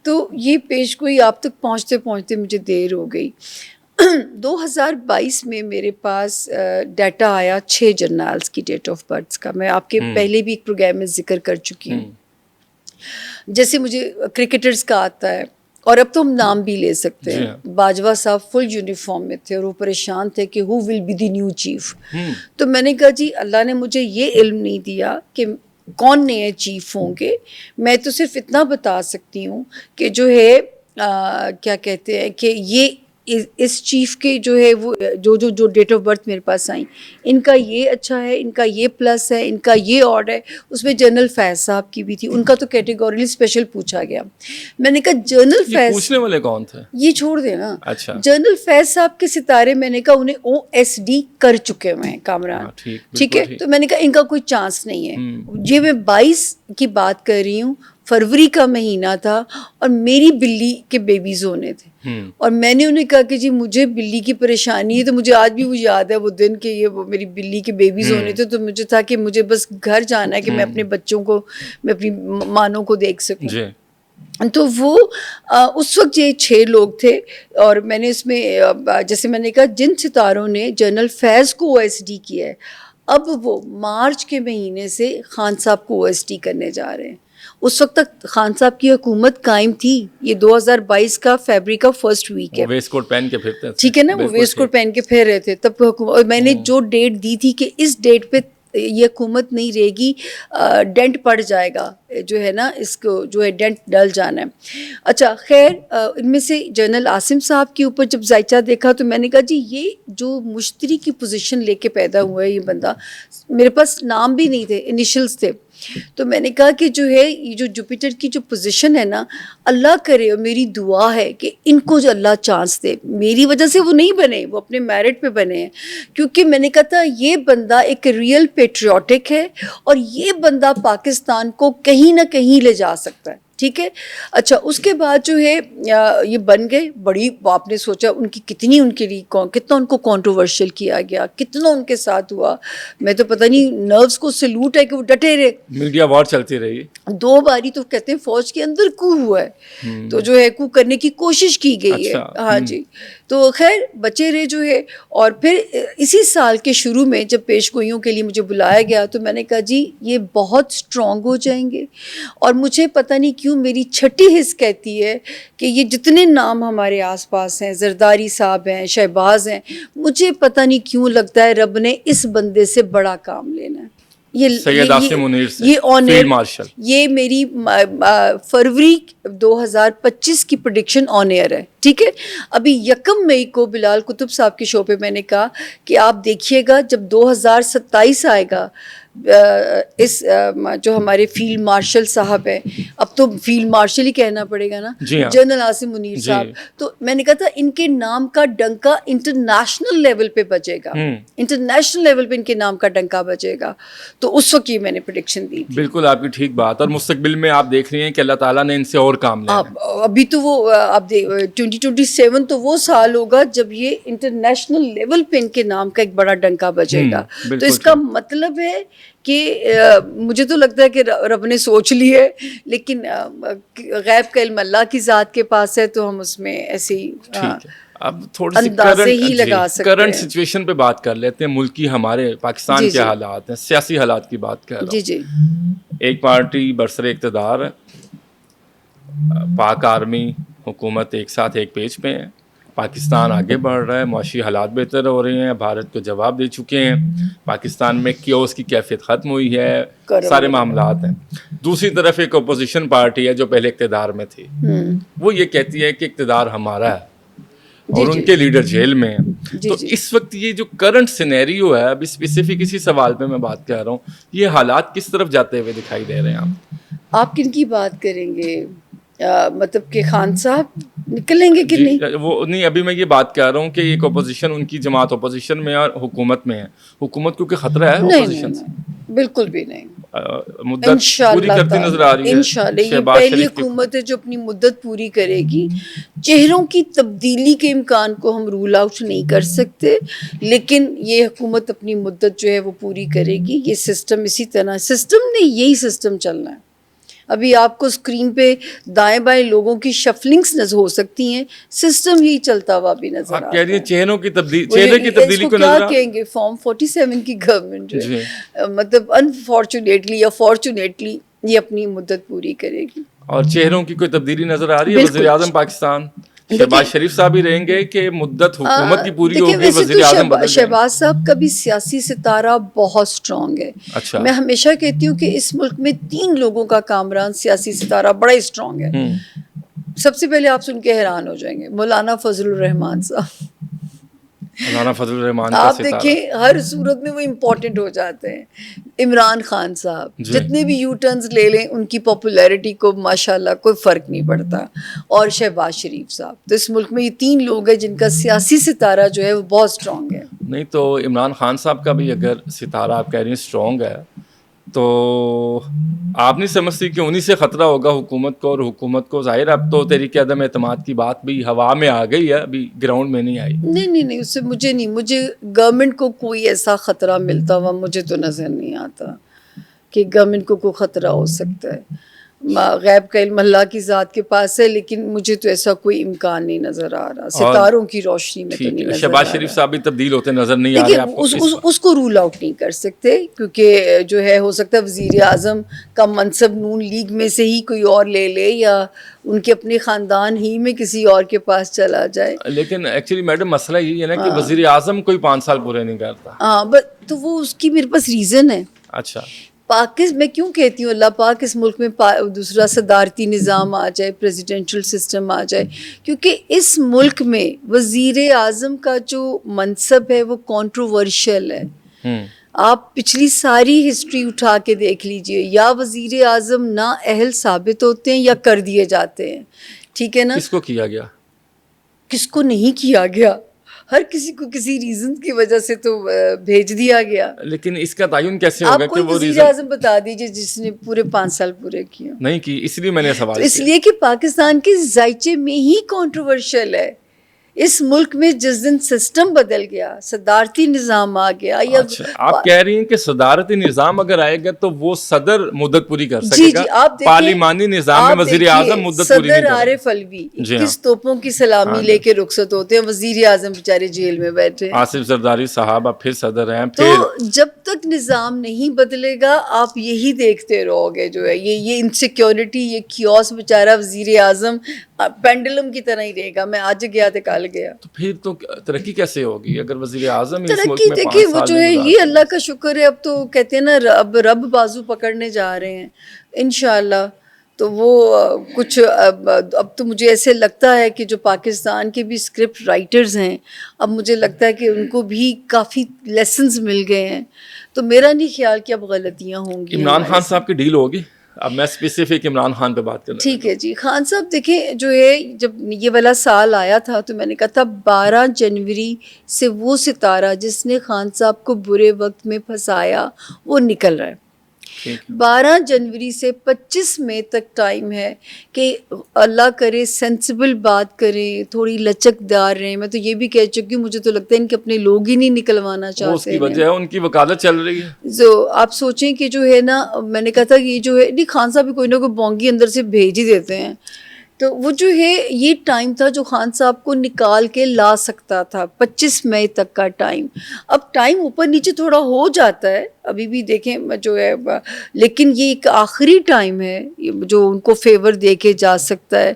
تو یہ پیش گوئی آپ تک پہنچتے پہنچتے مجھے دیر ہو گئی. 2022 میں میرے پاس ڈیٹا آیا 6 جرنیلز کی ڈیٹ آف برتھ کا. میں آپ کے پہلے بھی ایک پروگرام میں ذکر کر چکی ہوں. جیسے مجھے کرکٹرز کا آتا ہے, اور اب تو ہم نام بھی لے سکتے ہیں. باجوہ صاحب فل یونیفارم میں تھے اور وہ پریشان تھے کہ who will be the new chief. تو میں نے کہا جی اللہ نے مجھے یہ علم نہیں دیا کہ کون نئے چیف ہوں گے. میں تو صرف اتنا بتا سکتی ہوں کہ جو ہے کیا کہتے ہیں کہ یہ اس چیف کے جو ہے وہ جو ڈیٹ آف برتھ میرے پاس آئیں, ان کا یہ اچھا ہے, ان کا یہ پلس ہے, ان کا یہ آڈ ہے. اس میں جنرل فیض صاحب کی بھی تھی, ان کا تو کیٹیگوریلی اسپیشل پوچھا گیا. میں نے کہا جنرل فیض پوچھنے والے کون تھے, یہ چھوڑ دیں نا. اچھا, جنرل فیض صاحب کے ستارے میں نے کہا انہیں OSD کر چکے ہوئے ہیں کامران, ٹھیک ہے. تو میں نے کہا ان کا کوئی چانس نہیں ہے. یہ میں 22 کی بات کر رہی ہوں, فروری کا مہینہ تھا اور میری بلی کے بیبیز ہونے تھے. اور میں نے انہیں کہا کہ جی مجھے بلی کی پریشانی ہے. تو مجھے آج بھی وہ یاد ہے وہ دن کہ یہ وہ میری بلی کے بیبیز ہونے تھے. تو مجھے تھا کہ مجھے بس گھر جانا ہے کہ میں اپنے بچوں کو, میں اپنی مانوں کو دیکھ سکوں. تو وہ اس وقت یہ 6 لوگ تھے. اور میں نے اس میں جیسے میں نے کہا جن ستاروں نے جنرل فیض کو OSD کیا ہے, اب وہ مارچ کے مہینے سے خان صاحب کو OSD کرنے جا رہے ہیں. اس وقت تک خان صاحب کی حکومت قائم تھی. یہ 2022 کا فیبری کا فرسٹ ویک ہے. ویسٹ کوٹ پہن کے پھرتے تھے, ٹھیک ہے نا, وہ ویسٹ کوٹ پہن کے پھر رہے تھے تب حکومت. اور میں نے جو ڈیٹ دی تھی کہ اس ڈیٹ پہ یہ حکومت نہیں رہے گی, ڈینٹ پڑ جائے گا, جو ہے نا اس کو جو ہے ڈینٹ ڈل جانا ہے. اچھا خیر, ان میں سے جنرل عاصم صاحب کے اوپر جب ذائچہ دیکھا تو میں نے کہا جی یہ جو مشتری کی پوزیشن لے کے پیدا ہوا ہے یہ بندہ, میرے پاس نام بھی نہیں تھے, انیشلز تھے. تو میں نے کہا کہ جو ہے یہ جو جوپیٹر کی جو پوزیشن ہے نا, اللہ کرے, اور میری دعا ہے کہ ان کو جو اللہ چانس دے. میری وجہ سے وہ نہیں بنے, وہ اپنے میرٹ پہ بنے ہیں, کیونکہ میں نے کہا تھا یہ بندہ ایک ریئل پیٹریوٹک ہے اور یہ بندہ پاکستان کو کہیں نہ کہیں لے جا سکتا ہے. ٹھیک ہے. اچھا اس کے بعد جو ہے یہ بن گئے بڑی, آپ نے سوچا ان کی کتنی, ان کے لیے کتنا ان کو کنٹروورشل کیا گیا, کتنا ان کے ساتھ ہوا. میں تو پتہ نہیں, نروز کو سلوٹ ہے کہ وہ ڈٹے رہے. میڈیا وار چلتی رہی 2 باری تو کہتے ہیں فوج کے اندر کو ہوا ہے, تو جو ہے کو کرنے کی کوشش کی گئی ہے. ہاں جی. تو خیر بچے رہے جو ہے. اور پھر اسی سال کے شروع میں جب پیش گوئیوں کے لیے مجھے بلایا گیا تو میں نے کہا جی یہ بہت اسٹرانگ ہو جائیں گے. اور مجھے پتہ نہیں کیوں میری چھٹی حص کہتی ہے کہ یہ جتنے نام ہمارے آس پاس ہیں, زرداری صاحب ہیں, شہباز ہیں, مجھے پتہ نہیں کیوں لگتا ہے رب نے اس بندے سے بڑا کام لینا ہے. سید عاصم منیر سے یہ فیلڈ مارشل, یہ میری فروری 2025 کی پریڈکشن آن ایئر ہے. ٹھیک ہے. ابھی 1 مئی کو بلال قطب صاحب کے شو پہ میں نے کہا کہ آپ دیکھیے گا جب 2027 آئے گا, اس جو ہمارے فیلڈ مارشل صاحب ہیں, اب تو فیلڈ مارشل ہی کہنا پڑے گا نا, جنرل عاصم منیر صاحب, تو میں نے کہا تھا ان کے نام کا ڈنکا انٹرنیشنل لیول پہ بجے گا, انٹرنیشنل لیول پہ ان کے نام کا ڈنکا بجے گا. تو اس وقت یہ میں نے پریڈکشن دی. بالکل آپ کی ٹھیک بات. اور مستقبل میں آپ دیکھ رہی ہیں کہ اللہ تعالیٰ نے ان سے اور کام لیا. ابھی تو وہ آپ 2027 تو وہ سال ہوگا جب یہ انٹرنیشنل لیول پہ ان کے نام کا ایک بڑا ڈنکا بجے گا. تو اس کا مطلب ہے کہ مجھے تو لگتا ہے کہ رب نے سوچ لی ہے, لیکن غیب کا علم اللہ کی ذات کے پاس ہے, تو ہم اس میں ایسے ہی اب تھوڑی سی کرنٹ سچویشن پہ بات کر لیتے ہیں. ملکی ہمارے پاکستان کے حالات ہیں, سیاسی حالات کی بات کر رہا ہوں. جی. ایک پارٹی برسر اقتدار ہے, پاک آرمی حکومت ایک ساتھ ایک پیج پہ ہیں. پاکستان آگے بڑھ رہا ہے, معاشی حالات بہتر ہو رہے ہیں, بھارت کو جواب دے چکے ہیں, پاکستان میں کیوس کی کیفیت ختم ہوئی ہے, سارے معاملات ہیں. دوسری طرف ایک اپوزیشن پارٹی ہے جو پہلے اقتدار میں تھی, وہ یہ کہتی ہے کہ اقتدار ہمارا ہے اور ان کے لیڈر جیل میں ہیں. تو اس وقت یہ جو کرنٹ سینیریو ہے, ابھی اسپیسیفک اسی سوال پہ میں بات کر رہا ہوں, یہ حالات کس طرف جاتے ہوئے دکھائی دے رہے ہیں آپ کن کی بات کریں گے؟ مطلب کہ خان صاحب نکلیں گے کہ نہیں؟ وہ نہیں, ابھی میں یہ بات کر رہا ہوں کہ ایک اپوزیشن, ان کی جماعت اپوزیشن میں اور حکومت میں ہے. حکومت کیونکہ خطرہ ہے اپوزیشن سے, بالکل بھی نہیں. مدت پوری کرتی نظر آ رہی ہے. انشاءاللہ یہ پہلی حکومت ہے جو اپنی مدت پوری کرے گی. چہروں کی تبدیلی کے امکان کو ہم رول آؤٹ نہیں کر سکتے, لیکن یہ حکومت اپنی مدت جو ہے وہ پوری کرے گی. یہ سسٹم اسی طرح, سسٹم نہیں, یہی سسٹم چلنا ہے. ابھی آپ کو اسکرین پہ دائیں بائیں لوگوں کی شفلنگس نظر ہو سکتی ہیں, سسٹم ہی چلتا ہوا بھی نظر آپ آتا کہہ رہی ہیں ہے. چہروں کی تبدیلی, چہرے کی تبدیلی کو کیا نظر کہیں گے, فارم 47 کی گورنمنٹ جو ہے مطلب انفارچونیٹلی یا فارچونیٹلی یہ اپنی مدت پوری کرے گی. اور چہروں کی کوئی تبدیلی نظر آ رہی ہے؟ وزیر اعظم پاکستان شہباز شریف صاحب ہی رہیں گے کہ مدت حکومت کی پوری ہوگی, وزیر اعظم بدل جائیں گے؟ شہباز صاحب کا بھی سیاسی ستارہ بہت اسٹرانگ ہے. اچھا, میں ہمیشہ کہتی ہوں کہ اس ملک میں 3 لوگوں کا کامران سیاسی ستارہ بڑا اسٹرانگ ہے. سب سے پہلے آپ سن کے حیران ہو جائیں گے, مولانا فضل الرحمان صاحب. مولانا فضل الرحمان کا آپ ستارہ دیکھیں ہر صورت میں وہ امپورٹنٹ ہو جاتے ہیں. عمران خان صاحب, جتنے بھی یو ٹرنز لے لیں ان کی پاپولیرٹی کو ماشاءاللہ کوئی فرق نہیں پڑتا. اور شہباز شریف صاحب. تو اس ملک میں یہ 3 لوگ ہیں جن کا سیاسی ستارہ جو ہے وہ بہت اسٹرانگ ہے. نہیں تو عمران خان صاحب کا بھی اگر ستارہ آپ کہہ رہی ہیں اسٹرانگ ہے تو آپ نہیں سمجھتی کہ انہی سے خطرہ ہوگا حکومت کو, اور حکومت کو ظاہر اب تو تحریک عدم اعتماد کی بات بھی ہوا میں آ گئی ہے, ابھی گراؤنڈ میں نہیں آئی. نہیں اس سے مجھے گورنمنٹ کو کوئی ایسا خطرہ ملتا ہوا مجھے تو نظر نہیں آتا کہ گورنمنٹ کو کوئی خطرہ ہو سکتا ہے. غیب کا علم اللہ کی ذات کے پاس ہے, لیکن مجھے تو ایسا کوئی امکان نہیں نظر آ رہا, ستاروں کی روشنی میں تو نہیں نظر آ رہا. شہباز شریف صاحب بھی تبدیل ہوتے نظر نہیں آ رہے آپ کو؟ اس کو رول آؤٹ نہیں کر سکتے, کیونکہ جو ہے ہو سکتا ہے وزیر اعظم کا منصب نون لیگ میں سے ہی کوئی اور لے لے, یا ان کے اپنے خاندان ہی میں کسی اور کے پاس چلا جائے. لیکن ایکچولی میڈم مسئلہ یہی ہے نا کہ وزیر اعظم کوئی 5 سال پورے نہیں کرتا. ہاں تو وہ اس کی میرے پاس ریزن ہے. اچھا, میں کیوں کہتی ہوں اللہ پاک اس ملک میں دوسرا صدارتی نظام آ جائے, پریزیڈنشل سسٹم آ جائے, کیونکہ اس ملک میں وزیر اعظم کا جو منصب ہے وہ کنٹروورشل ہے. آپ پچھلی ساری ہسٹری اٹھا کے دیکھ لیجئے, یا وزیر اعظم نااہل ثابت ہوتے ہیں یا کر دیے جاتے ہیں. ٹھیک ہے نا. کس کو کیا گیا, کس کو نہیں کیا گیا, ہر کسی کو کسی ریزن کی وجہ سے تو بھیج دیا گیا. لیکن اس کا تعین کیسے ہوگا کہ وہ وزیر اعظم بتا دیجئے جس نے پورے 5 سال پورے کیے نہیں کی؟ اس لیے میں نے سوال کیا. اس لیے کہ پاکستان کے ذائچے میں ہی کنٹروورشل ہے. اس ملک میں جس دن سسٹم بدل گیا, صدارتی نظام آ گیا, یا آپ کہہ رہی ہیں کہ صدارتی نظام اگر آئے گا تو وہ صدر مدت پوری کر سکے گا, پارلیمانی نظام میں وزیر اعظم مدت پوری نہیں کرے گا. صدر عارف علوی 21 توپوں کی سلامی لے کے رخصت ہوتے ہیں, وزیر اعظم بیچارے جیل میں بیٹھے. آصف زرداری صاحب اب پھر صدر ہیں. تو جب تک نظام نہیں بدلے گا آپ یہی دیکھتے رہو گے, جو ہے یہ انسیکیورٹی, یہ کیوس, بیچارہ وزیر اعظم پینڈلم کی طرح ہی رہے گا, میں آج گیا تو کل گیا. تو پھر تو ترقی کیسے ہوگی اگر وزیر اعظم اس ملک میں 5 دیکھیے وہ سال جو ہے یہ اللہ کا شکر ہے, اب تو کہتے ہیں نا اب رب بازو پکڑنے جا رہے ہیں انشاءاللہ. تو وہ کچھ اب تو مجھے ایسے لگتا ہے کہ جو پاکستان کے بھی اسکرپٹ رائٹرز ہیں, اب مجھے لگتا ہے کہ ان کو بھی کافی لیسنز مل گئے ہیں. تو میرا نہیں خیال کہ اب غلطیاں ہوں گی. عمران خان صاحب کی ڈیل ہوگی, اب میں اسپیسیفک عمران خان پہ بات کرنا. ٹھیک ہے جی. خان صاحب دیکھیں, جو ہے جب یہ والا سال آیا تھا تو میں نے کہا تھا 12 جنوری سے وہ ستارہ جس نے خان صاحب کو برے وقت میں پھنسایا وہ نکل رہا ہے. 12 جنوری سے 25 مئی تک ٹائم ہے کہ اللہ کرے سینسیبل بات کریں, تھوڑی لچک دار رہیں. میں تو یہ بھی کہہ چکی ہوں, مجھے تو لگتا ہے ان کے اپنے لوگ ہی نہیں نکلوانا چاہتے. اس کی وجہ ہے ان کی وکالت چل رہی ہے. جو آپ سوچیں کہ جو ہے نا, میں نے کہا تھا کہ یہ جو ہے نہیں, خان صاحب بھی کوئی نہ کوئی بونگی اندر سے بھیج ہی دیتے ہیں. تو وہ جو ہے یہ ٹائم تھا جو خان صاحب کو نکال کے لا سکتا تھا, 25 مئی تک کا ٹائم. اب ٹائم اوپر نیچے تھوڑا ہو جاتا ہے ابھی بھی دیکھیں جو ہے, لیکن یہ ایک آخری ٹائم ہے جو ان کو فیور دے کے جا سکتا ہے.